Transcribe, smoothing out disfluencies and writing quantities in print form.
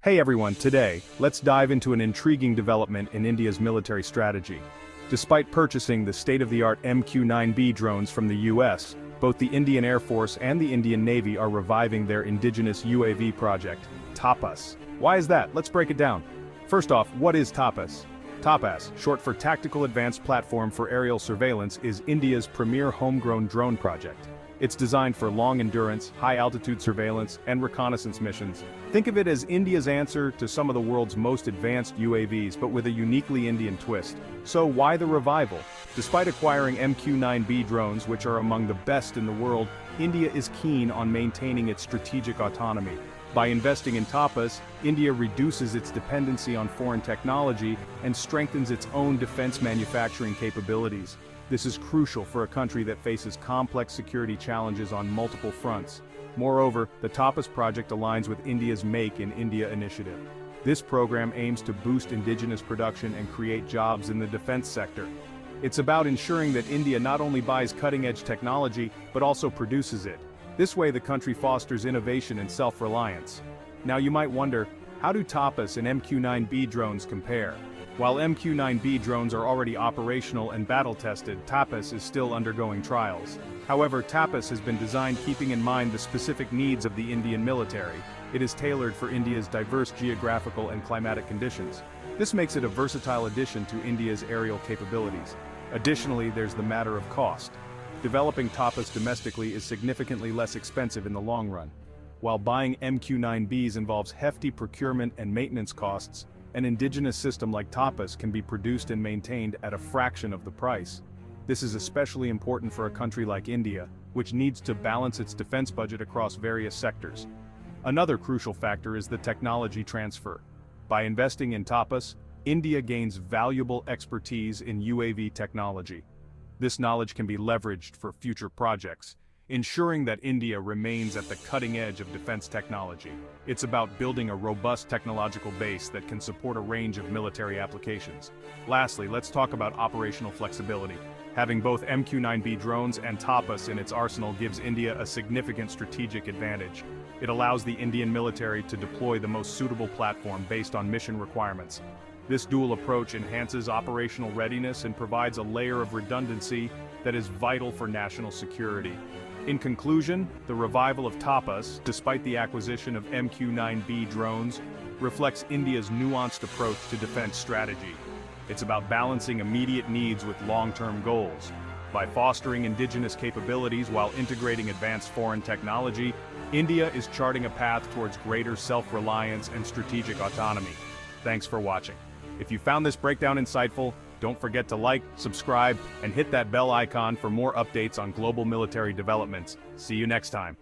Hey everyone, today, let's dive into an intriguing development in India's military strategy. Despite purchasing the state-of-the-art MQ9B drones from the US, both the Indian Air Force and the Indian Navy are reviving their indigenous UAV project, TAPAS. Why is that? Let's break it down. First off, what is TAPAS? TAPAS, short for Tactical Advanced Platform for Aerial Surveillance, is India's premier homegrown drone project. It's designed for long-endurance, high-altitude surveillance, and reconnaissance missions. Think of it as India's answer to some of the world's most advanced UAVs, but with a uniquely Indian twist. So why the revival? Despite acquiring MQ9B drones, which are among the best in the world, India is keen on maintaining its strategic autonomy. By investing in TAPAS, India reduces its dependency on foreign technology and strengthens its own defense manufacturing capabilities. This is crucial for a country that faces complex security challenges on multiple fronts. Moreover, the TAPAS project aligns with India's Make in India initiative. This program aims to boost indigenous production and create jobs in the defense sector. It's about ensuring that India not only buys cutting-edge technology, but also produces it. This way the country fosters innovation and self-reliance. Now you might wonder, how do TAPAS and MQ9B drones compare? While MQ9B drones are already operational and battle-tested, TAPAS is still undergoing trials. However, TAPAS has been designed keeping in mind the specific needs of the Indian military. It is tailored for India's diverse geographical and climatic conditions. This makes it a versatile addition to India's aerial capabilities. Additionally, there's the matter of cost. Developing TAPAS domestically is significantly less expensive in the long run. While buying MQ9Bs involves hefty procurement and maintenance costs, an indigenous system like TAPAS can be produced and maintained at a fraction of the price. This is especially important for a country like India, which needs to balance its defense budget across various sectors. Another crucial factor is the technology transfer. By investing in TAPAS, India gains valuable expertise in UAV technology. This knowledge can be leveraged for future projects, ensuring that India remains at the cutting edge of defense technology. It's about building a robust technological base that can support a range of military applications. Lastly, let's talk about operational flexibility. Having both MQ9B drones and TAPAS in its arsenal gives India a significant strategic advantage. It allows the Indian military to deploy the most suitable platform based on mission requirements. This dual approach enhances operational readiness and provides a layer of redundancy that is vital for national security. In conclusion, the revival of TAPAS, despite the acquisition of MQ9B drones, reflects India's nuanced approach to defense strategy. It's about balancing immediate needs with long-term goals. By fostering indigenous capabilities while integrating advanced foreign technology, India is charting a path towards greater self-reliance and strategic autonomy. Thanks for watching. If you found this breakdown insightful, don't forget to like, subscribe, and hit that bell icon for more updates on global military developments. See you next time.